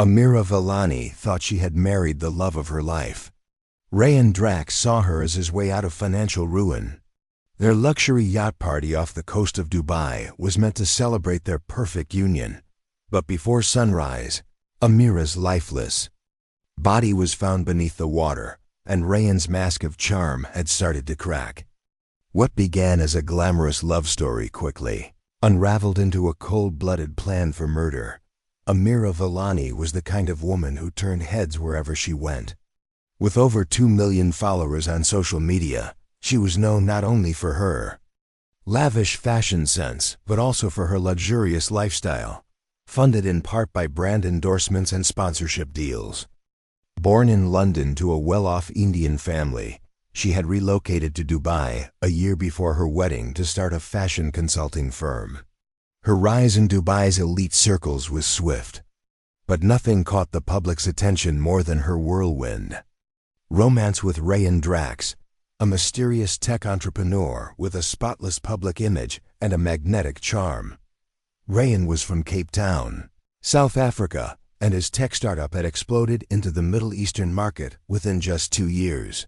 Ameera Velani thought she had married the love of her life. Rayan Drax saw her as his way out of financial ruin. Their luxury yacht party off the coast of Dubai was meant to celebrate their perfect union. But before sunrise, Ameera's lifeless body was found beneath the water, and Rayan's mask of charm had started to crack. What began as a glamorous love story quickly unraveled into a cold-blooded plan for murder. Ameera Velani was the kind of woman who turned heads wherever she went. With over 2 million followers on social media, she was known not only for her lavish fashion sense, but also for her luxurious lifestyle, funded in part by brand endorsements and sponsorship deals. Born in London to a well-off Indian family, she had relocated to Dubai a year before her wedding to start a fashion consulting firm. Her rise in Dubai's elite circles was swift, but nothing caught the public's attention more than her whirlwind romance with Rayan Drax, a mysterious tech entrepreneur with a spotless public image and a magnetic charm. Rayan was from Cape Town, South Africa, and his tech startup had exploded into the Middle Eastern market within just 2 years.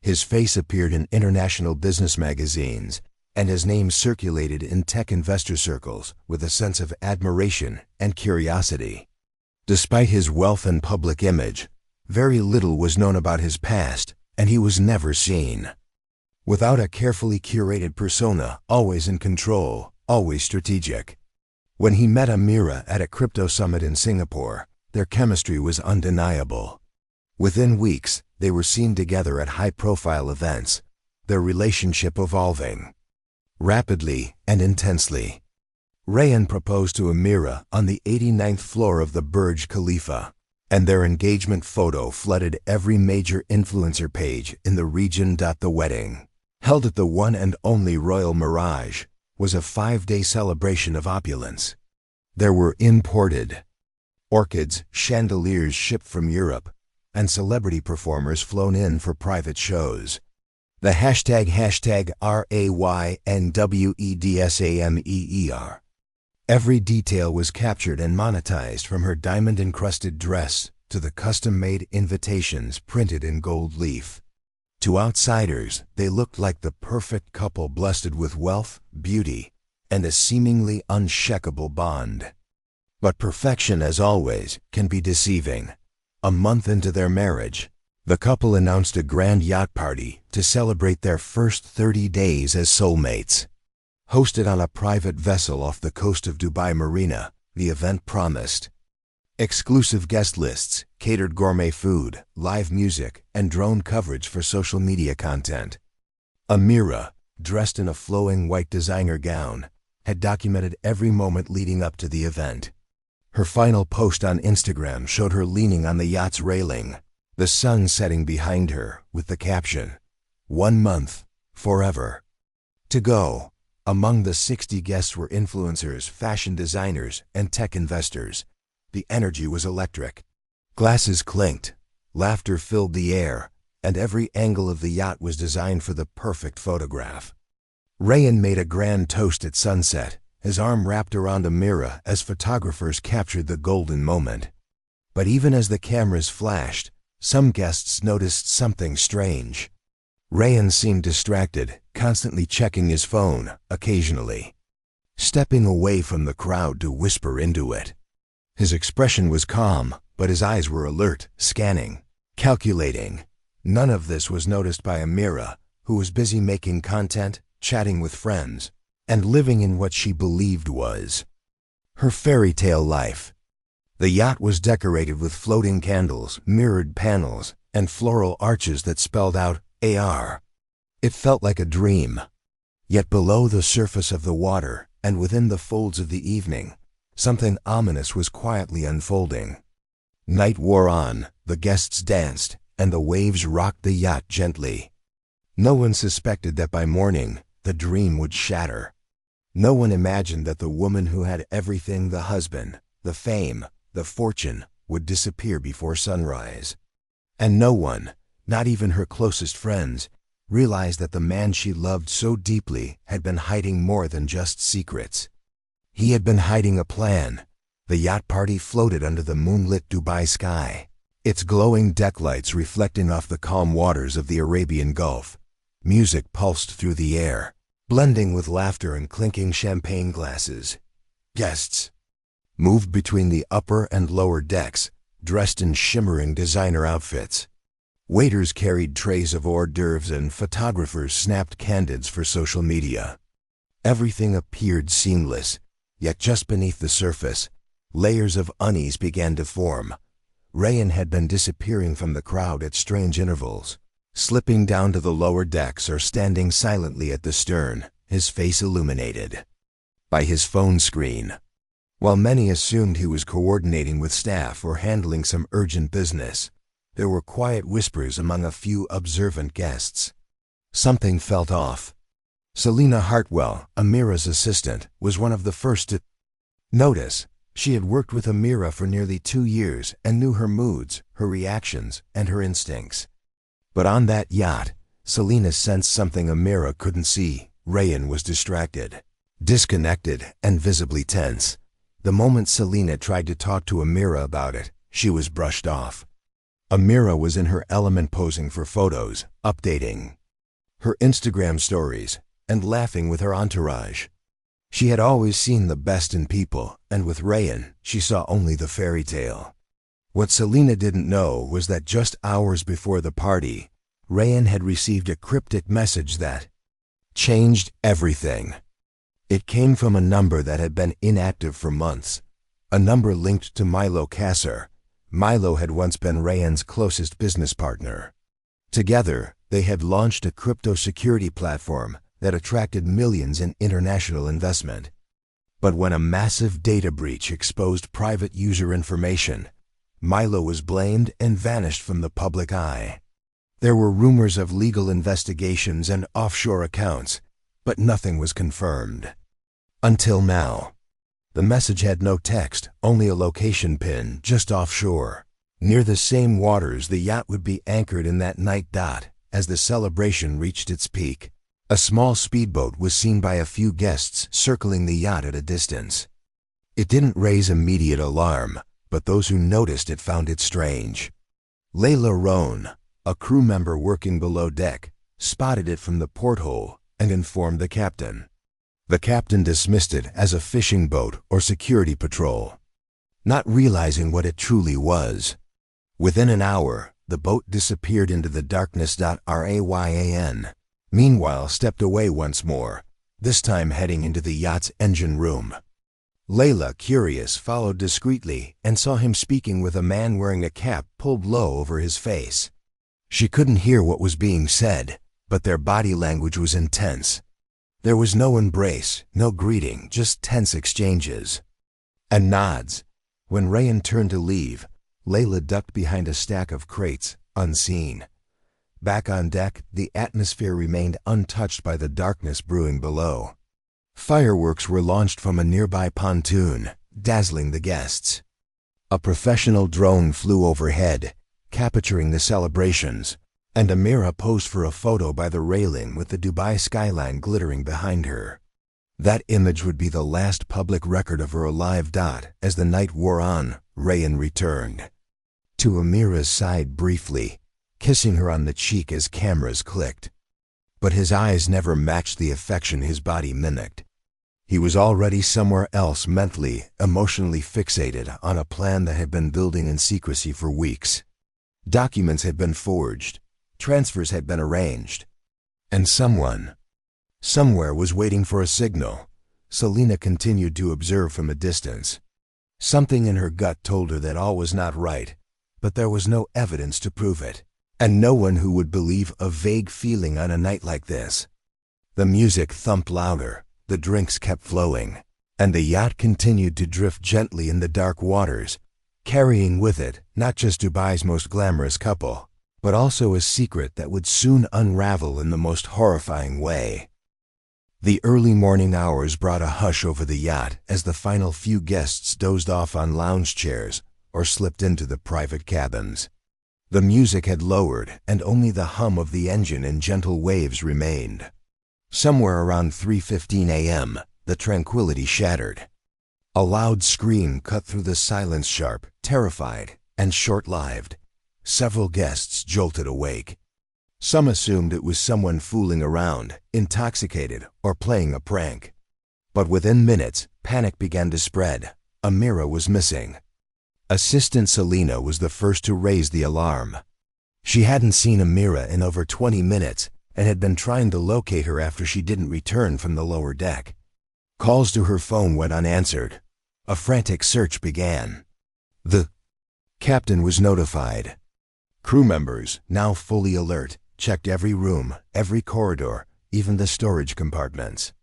His face appeared in international business magazines, and his name circulated in tech investor circles with a sense of admiration and curiosity. Despite his wealth and public image, very little was known about his past, and he was never seen. Without a carefully curated persona, always in control, always strategic. When he met Ameera at a crypto summit in Singapore, their chemistry was undeniable. Within weeks, they were seen together at high-profile events, their relationship evolving rapidly and intensely. Rayan proposed to Ameera on the 89th floor of the Burj Khalifa, and their engagement photo flooded every major influencer page in the region. The wedding, held at the one and only Royal Mirage, was a 5-day celebration of opulence. There were imported orchids, chandeliers shipped from Europe, and celebrity performers flown in for private shows. The hashtag RAYNWEDSAMEER. Every detail was captured and monetized, from her diamond-encrusted dress to the custom-made invitations printed in gold leaf. To outsiders, they looked like the perfect couple blessed with wealth, beauty, and a seemingly unshakable bond. But perfection, as always, can be deceiving. A month into their marriage, the couple announced a grand yacht party to celebrate their first 30 days as soulmates. Hosted on a private vessel off the coast of Dubai Marina, the event promised exclusive guest lists, catered gourmet food, live music, and drone coverage for social media content. Ameera, dressed in a flowing white designer gown, had documented every moment leading up to the event. Her final post on Instagram showed her leaning on the yacht's railing, the sun setting behind her, with the caption, "1 month, forever to go." Among the 60 guests were influencers, fashion designers, and tech investors. The energy was electric. Glasses clinked, laughter filled the air, and every angle of the yacht was designed for the perfect photograph. Rayan made a grand toast at sunset, his arm wrapped around Ameera as photographers captured the golden moment. But even as the cameras flashed, some guests noticed something strange. Rayan seemed distracted, constantly checking his phone, occasionally stepping away from the crowd to whisper into it. His expression was calm, but his eyes were alert, scanning, calculating. None of this was noticed by Ameera, who was busy making content, chatting with friends, and living in what she believed was her fairy tale life. The yacht was decorated with floating candles, mirrored panels, and floral arches that spelled out AR. It felt like a dream. Yet below the surface of the water, and within the folds of the evening, something ominous was quietly unfolding. Night wore on, the guests danced, and the waves rocked the yacht gently. No one suspected that by morning, the dream would shatter. No one imagined that the woman who had everything, the husband, the fame, the fortune, would disappear before sunrise. And no one, not even her closest friends, realized that the man she loved so deeply had been hiding more than just secrets. He had been hiding a plan, The yacht party floated under the moonlit Dubai sky, its glowing deck lights reflecting off the calm waters of the Arabian Gulf. Music pulsed through the air, blending with laughter and clinking champagne glasses. Guests moved between the upper and lower decks, dressed in shimmering designer outfits. Waiters carried trays of hors d'oeuvres and photographers snapped candids for social media. Everything appeared seamless, yet just beneath the surface, layers of unease began to form. Rayan had been disappearing from the crowd at strange intervals, slipping down to the lower decks or standing silently at the stern, his face illuminated by his phone screen. While many assumed he was coordinating with staff or handling some urgent business, there were quiet whispers among a few observant guests. Something felt off. Selena Hartwell, Ameera's assistant, was one of the first to notice. She had worked with Ameera for nearly 2 years and knew her moods, her reactions, and her instincts. But on that yacht, Selena sensed something Ameera couldn't see. Rayan was distracted, disconnected, and visibly tense. The moment Selena tried to talk to Ameera about it, she was brushed off. Ameera was in her element, posing for photos, updating her Instagram stories, and laughing with her entourage. She had always seen the best in people, and with Rayan, she saw only the fairy tale. What Selena didn't know was that just hours before the party, Rayan had received a cryptic message that changed everything. It came from a number that had been inactive for months, a number linked to Milo Kasser. Milo had once been Rayan's closest business partner. Together, they had launched a crypto security platform that attracted millions in international investment. But when a massive data breach exposed private user information, Milo was blamed and vanished from the public eye. There were rumors of legal investigations and offshore accounts, but nothing was confirmed. Until now. The message had no text, only a location pin just offshore. Near the same waters the yacht would be anchored in that night. As the celebration reached its peak, a small speedboat was seen by a few guests circling the yacht at a distance. It didn't raise immediate alarm, but those who noticed it found it strange. Layla Rohn, a crew member working below deck, spotted it from the porthole and informed the captain. The captain dismissed it as a fishing boat or security patrol, not realizing what it truly was. Within an hour, the boat disappeared into the darkness. Rayan, meanwhile, stepped away once more, this time heading into the yacht's engine room. Layla, curious, followed discreetly and saw him speaking with a man wearing a cap pulled low over his face. She couldn't hear what was being said, but their body language was intense. There was no embrace, no greeting, just tense exchanges and nods. When Rayan turned to leave, Layla ducked behind a stack of crates, unseen. Back on deck, the atmosphere remained untouched by the darkness brewing below. Fireworks were launched from a nearby pontoon, dazzling the guests. A professional drone flew overhead, capturing the celebrations, and Ameera posed for a photo by the railing with the Dubai skyline glittering behind her. That image would be the last public record of her alive. As the night wore on, Rayan returned to Ameera's side briefly, kissing her on the cheek as cameras clicked. But his eyes never matched the affection his body mimicked. He was already somewhere else, mentally, emotionally fixated on a plan that had been building in secrecy for weeks. Documents had been forged, transfers had been arranged, and someone, somewhere was waiting for a signal. Selena continued to observe from a distance. Something in her gut told her that all was not right, but there was no evidence to prove it, and no one who would believe a vague feeling on a night like this. The music thumped louder, the drinks kept flowing, and the yacht continued to drift gently in the dark waters, carrying with it not just Dubai's most glamorous couple, but also a secret that would soon unravel in the most horrifying way. The early morning hours brought a hush over the yacht as the final few guests dozed off on lounge chairs or slipped into the private cabins. The music had lowered, and only the hum of the engine in gentle waves remained. Somewhere around 3:15 a.m., the tranquility shattered. A loud scream cut through the silence, sharp, terrified, and short-lived. Several guests jolted awake. Some assumed it was someone fooling around, intoxicated, or playing a prank. But within minutes, panic began to spread. Ameera was missing. Assistant Selena was the first to raise the alarm. She hadn't seen Ameera in over 20 minutes and had been trying to locate her after she didn't return from the lower deck. Calls to her phone went unanswered. A frantic search began. The captain was notified. Crew members, now fully alert, checked every room, every corridor, even the storage compartments.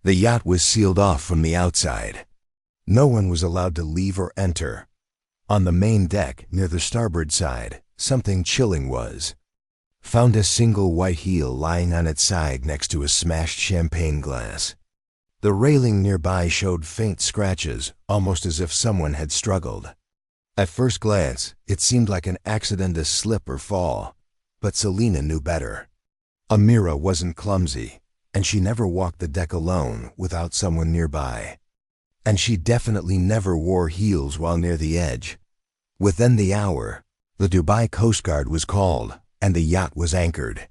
The yacht was sealed off from the outside. No one was allowed to leave or enter. On the main deck, near the starboard side, something chilling was found: a single white heel lying on its side next to a smashed champagne glass. The railing nearby showed faint scratches, almost as if someone had struggled. At first glance, it seemed like an accident, a slip or fall, but Selena knew better. Ameera wasn't clumsy, and she never walked the deck alone without someone nearby. And she definitely never wore heels while near the edge. Within the hour, the Dubai Coast Guard was called, and the yacht was anchored.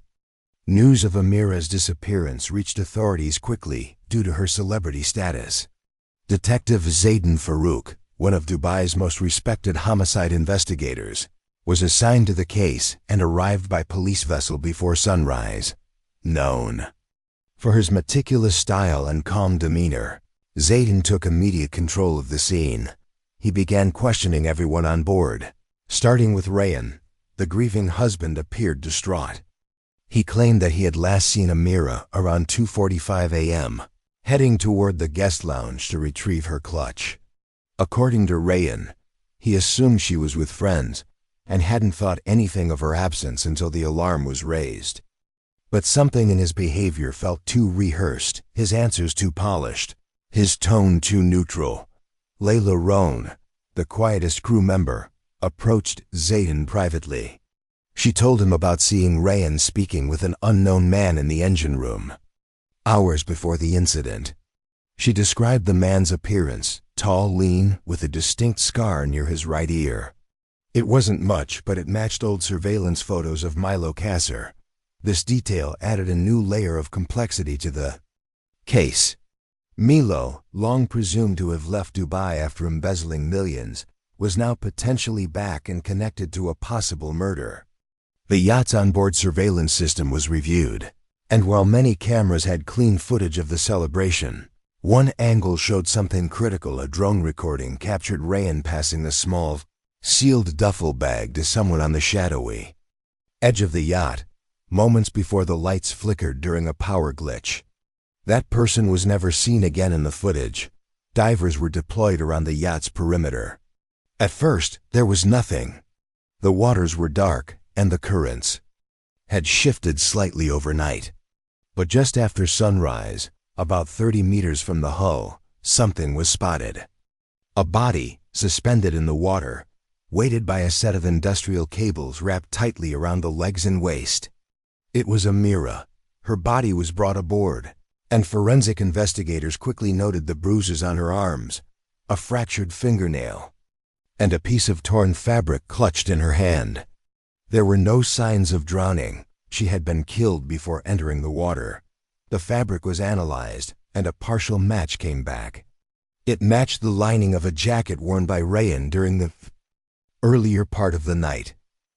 News of Ameera's disappearance reached authorities quickly due to her celebrity status. Detective Zayden Farouk, one of Dubai's most respected homicide investigators, was assigned to the case and arrived by police vessel before sunrise. Known for his meticulous style and calm demeanor, Zayden took immediate control of the scene. He began questioning everyone on board. Starting with Rayan, the grieving husband appeared distraught. He claimed that he had last seen Ameera around 2:45 a.m., heading toward the guest lounge to retrieve her clutch. According to Rayan, he assumed she was with friends and hadn't thought anything of her absence until the alarm was raised. But something in his behavior felt too rehearsed, his answers too polished, his tone too neutral. Layla Rohn, the quietest crew member, approached Zayden privately. She told him about seeing Rayan speaking with an unknown man in the engine room hours before the incident. She described the man's appearance: tall, lean, with a distinct scar near his right ear. It wasn't much, but it matched old surveillance photos of Milo Kasser. This detail added a new layer of complexity to the case. Milo, long presumed to have left Dubai after embezzling millions, was now potentially back and connected to a possible murder. The yacht's onboard surveillance system was reviewed, and while many cameras had clean footage of the celebration, one angle showed something critical. A drone recording captured Rayan passing a small, sealed duffel bag to someone on the shadowy edge of the yacht, moments before the lights flickered during a power glitch. That person was never seen again in the footage. Divers were deployed around the yacht's perimeter. At first, there was nothing. The waters were dark, and the currents had shifted slightly overnight. But just after sunrise, about 30 meters from the hull, something was spotted. A body, suspended in the water, weighted by a set of industrial cables wrapped tightly around the legs and waist. It was Ameera. Her body was brought aboard, and forensic investigators quickly noted the bruises on her arms, a fractured fingernail, and a piece of torn fabric clutched in her hand. There were no signs of drowning. She had been killed before entering the water. The fabric was analyzed, and a partial match came back. It matched the lining of a jacket worn by Rayan during the earlier part of the night.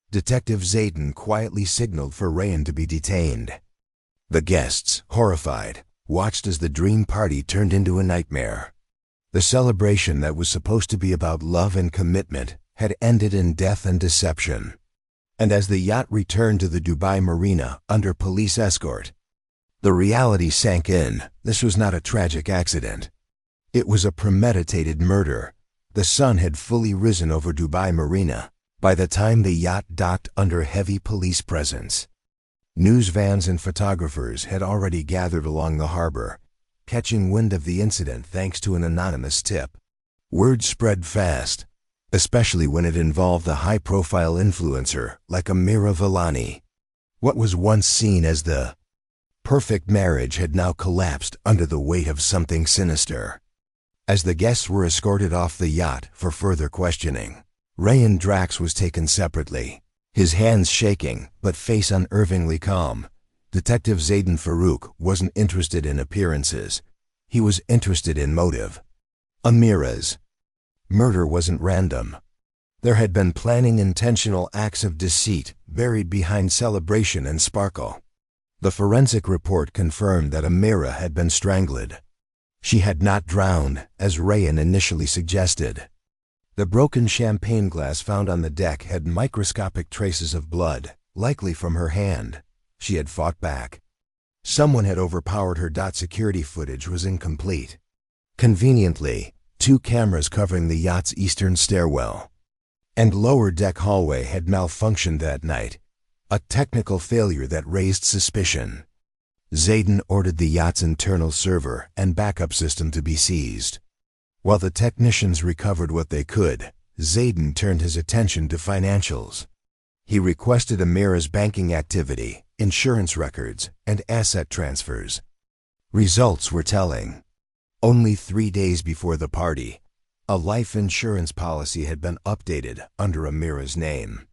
Detective Zayden quietly signaled for Rayan to be detained. The guests, horrified, watched as the dream party turned into a nightmare. The celebration that was supposed to be about love and commitment had ended in death and deception. And as the yacht returned to the Dubai marina under police escort, the reality sank in. This was not a tragic accident. It was a premeditated murder. The sun had fully risen over Dubai marina by the time the yacht docked under heavy police presence. News vans and photographers had already gathered along the harbor, catching wind of the incident thanks to an anonymous tip. Word spread fast, especially when it involved a high-profile influencer like Ameera Velani. What was once seen as the perfect marriage had now collapsed under the weight of something sinister. As the guests were escorted off the yacht for further questioning, Rayan Drax was taken separately, his hands shaking but face unervingly calm. Detective Zayden Farouk wasn't interested in appearances. He was interested in motive. Ameera's murder wasn't random. There had been planning, intentional acts of deceit buried behind celebration and sparkle. The forensic report confirmed that Ameera had been strangled. She had not drowned, as Rayan initially suggested. The broken champagne glass found on the deck had microscopic traces of blood, likely from her hand. She had fought back. Someone had overpowered her. Security footage was incomplete. Conveniently, 2 cameras covering the yacht's eastern stairwell and lower deck hallway had malfunctioned that night, a technical failure that raised suspicion. Zayden ordered the yacht's internal server and backup system to be seized. While the technicians recovered what they could, Zayden turned his attention to financials. He requested Ameera's banking activity, insurance records, and asset transfers. Results were telling. Only 3 days before the party, a life insurance policy had been updated under Ameera's name.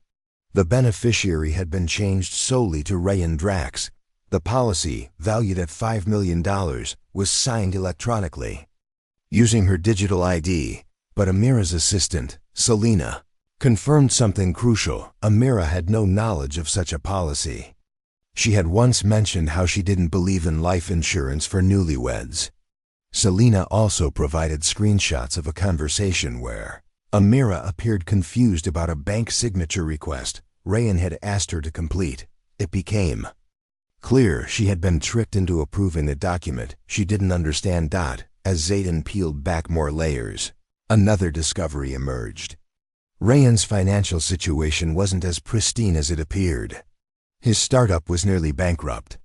The beneficiary had been changed solely to Rayan Drax. The policy, valued at $5 million, was signed electronically, using her digital ID, but Ameera's assistant, Selena, confirmed something crucial. Ameera had no knowledge of such a policy. She had once mentioned how she didn't believe in life insurance for newlyweds. Selena also provided screenshots of a conversation where Ameera appeared confused about a bank signature request Rayan had asked her to complete. It became clear she had been tricked into approving a document she didn't understand. As Zayden peeled back more layers, another discovery emerged. Rayan's financial situation wasn't as pristine as it appeared. His startup was nearly bankrupt.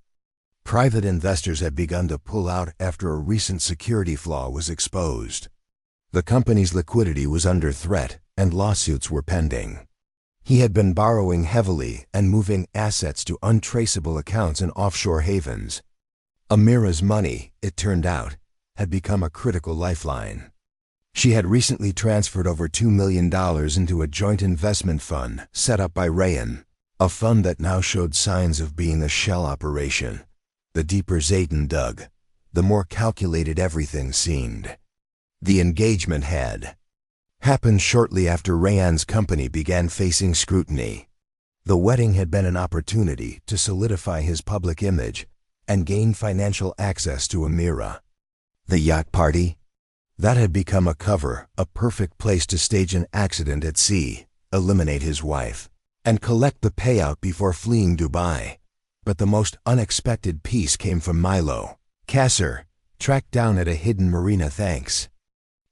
Private investors had begun to pull out after a recent security flaw was exposed. The company's liquidity was under threat, and lawsuits were pending. He had been borrowing heavily and moving assets to untraceable accounts in offshore havens. Ameera's money, it turned out, had become a critical lifeline. She had recently transferred over $2 million into a joint investment fund set up by Rayan, a fund that now showed signs of being a shell operation. The deeper Zayden dug, the more calculated everything seemed. The engagement had happened shortly after Rayan's company began facing scrutiny. The wedding had been an opportunity to solidify his public image and gain financial access to Ameera. The yacht party? That had become a cover, a perfect place to stage an accident at sea, eliminate his wife, and collect the payout before fleeing Dubai. But the most unexpected piece came from Milo Kasser, tracked down at a hidden marina thanks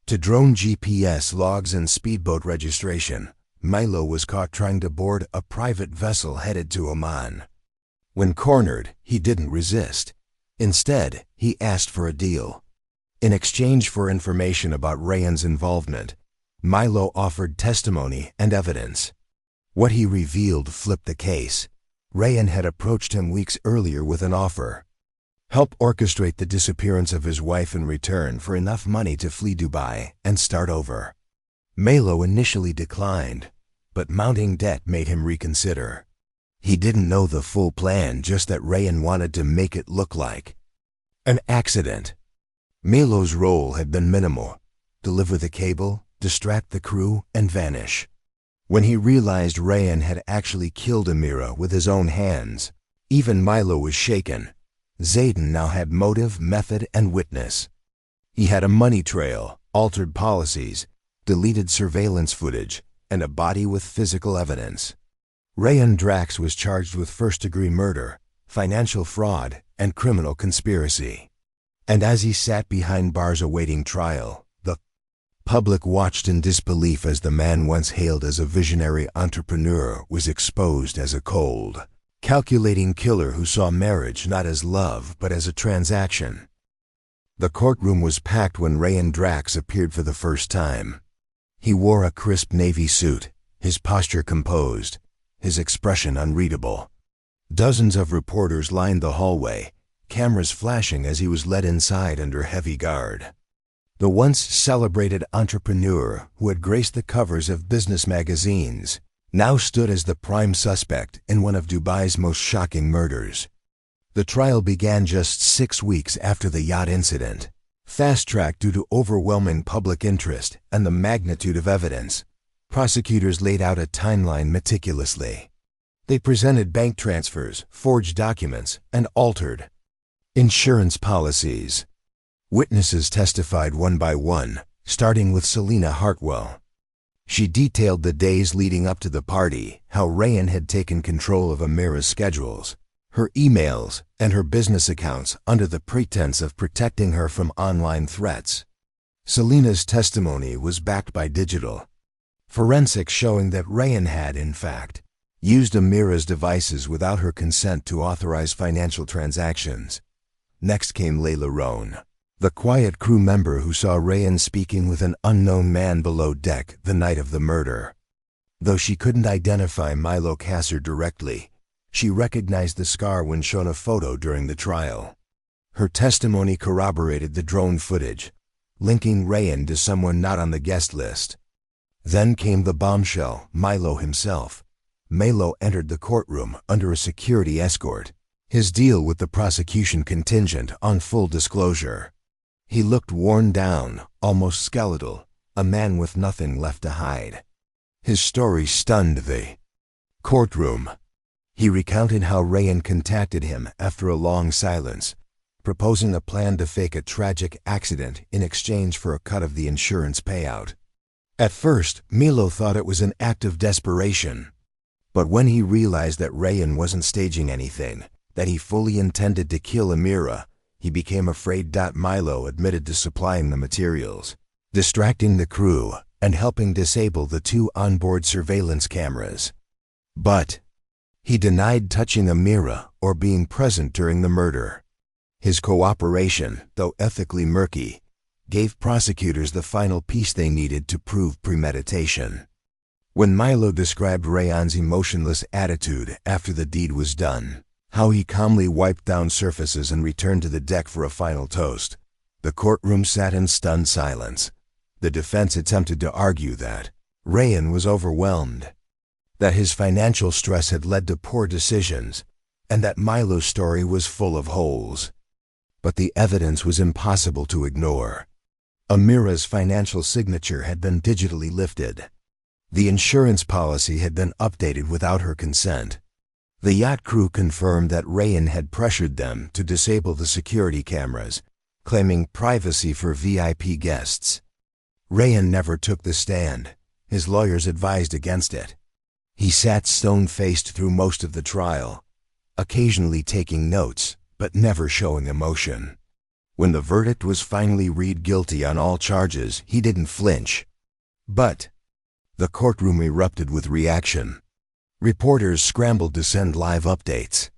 to drone GPS logs and speedboat registration. Milo was caught trying to board a private vessel headed to Oman. When cornered, he didn't resist. Instead, he asked for a deal. In exchange for information about Rayan's involvement, Milo offered testimony and evidence. What he revealed flipped the case. Rayan had approached him weeks earlier with an offer: help orchestrate the disappearance of his wife in return for enough money to flee Dubai and start over. Milo initially declined, but mounting debt made him reconsider. He didn't know the full plan, just that Rayan wanted to make it look like an accident. Milo's role had been minimal: deliver the cable, distract the crew, and vanish. When he realized Rayan had actually killed Ameera with his own hands, even Milo was shaken. Zayden now had motive, method, and witness. He had a money trail, altered policies, deleted surveillance footage, and a body with physical evidence. Rayan Drax was charged with first-degree murder, financial fraud, and criminal conspiracy. And as he sat behind bars awaiting trial, the public watched in disbelief as the man once hailed as a visionary entrepreneur was exposed as a cold, calculating killer who saw marriage not as love but as a transaction. The courtroom was packed when Rayan Drax appeared for the first time. He wore a crisp navy suit, his posture composed, his expression unreadable. Dozens of reporters lined the hallway, cameras flashing as he was led inside under heavy guard. The once celebrated entrepreneur who had graced the covers of business magazines now stood as the prime suspect in one of Dubai's most shocking murders. The trial began just 6 weeks after the yacht incident. Fast-tracked due to overwhelming public interest and the magnitude of evidence, prosecutors laid out a timeline meticulously. They presented bank transfers, forged documents, and altered insurance policies. Witnesses testified one by one, starting with Selina Hartwell. She detailed the days leading up to the party, how Rayan had taken control of Ameera's schedules, her emails, and her business accounts under the pretense of protecting her from online threats. Selina's testimony was backed by digital forensics showing that Rayan had, in fact, used Ameera's devices without her consent to authorize financial transactions. Next came Layla Roan, the quiet crew member who saw Rayan speaking with an unknown man below deck the night of the murder. Though she couldn't identify Milo Kasser directly, she recognized the scar when shown a photo during the trial. Her testimony corroborated the drone footage, linking Rayan to someone not on the guest list. Then came the bombshell, Milo himself. Milo entered the courtroom under a security escort, his deal with the prosecution contingent on full disclosure. He looked worn down, almost skeletal, a man with nothing left to hide. His story stunned the courtroom. He recounted how Rayan contacted him after a long silence, proposing a plan to fake a tragic accident in exchange for a cut of the insurance payout. At first, Milo thought it was an act of desperation. But when he realized that Rayan wasn't staging anything, that he fully intended to kill Ameera, he became afraid. Milo admitted to supplying the materials, distracting the crew, and helping disable the 2 onboard surveillance cameras. But he denied touching Ameera or being present during the murder. His cooperation, though ethically murky, gave prosecutors the final piece they needed to prove premeditation. When Milo described Rayan's emotionless attitude after the deed was done, how he calmly wiped down surfaces and returned to the deck for a final toast, the courtroom sat in stunned silence. The defense attempted to argue that Rayan was overwhelmed, that his financial stress had led to poor decisions, and that Milo's story was full of holes. But the evidence was impossible to ignore. Ameera's financial signature had been digitally lifted. The insurance policy had been updated without her consent. The yacht crew confirmed that Rayan had pressured them to disable the security cameras, claiming privacy for VIP guests. Rayan never took the stand. His lawyers advised against it. He sat stone-faced through most of the trial, occasionally taking notes, but never showing emotion. When the verdict was finally read guilty on all charges, he didn't flinch. But the courtroom erupted with reaction. Reporters scrambled to send live updates.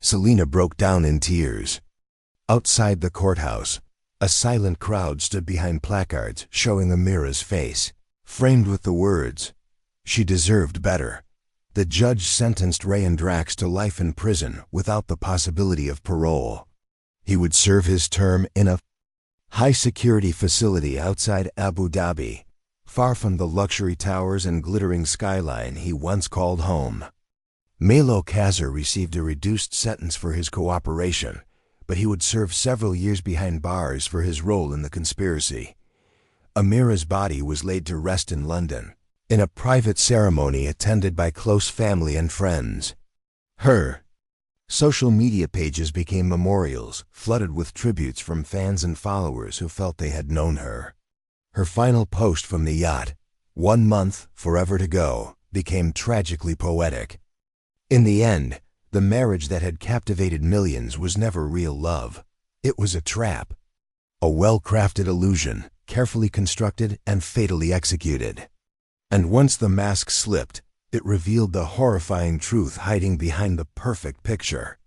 Selina broke down in tears. Outside the courthouse, a silent crowd stood behind placards showing Ameera's face, framed with the words, "She deserved better." The judge sentenced Rayan Drax to life in prison without the possibility of parole. He would serve his term in a high-security facility outside Abu Dhabi, far from the luxury towers and glittering skyline he once called home. Milo Kasser received a reduced sentence for his cooperation, but he would serve several years behind bars for his role in the conspiracy. Ameera's body was laid to rest in London, in a private ceremony attended by close family and friends. Her social media pages became memorials, flooded with tributes from fans and followers who felt they had known her. Her final post from the yacht, "1 month, forever to go," became tragically poetic. In the end, the marriage that had captivated millions was never real love. It was a trap. A well-crafted illusion, carefully constructed and fatally executed. And once the mask slipped, it revealed the horrifying truth hiding behind the perfect picture.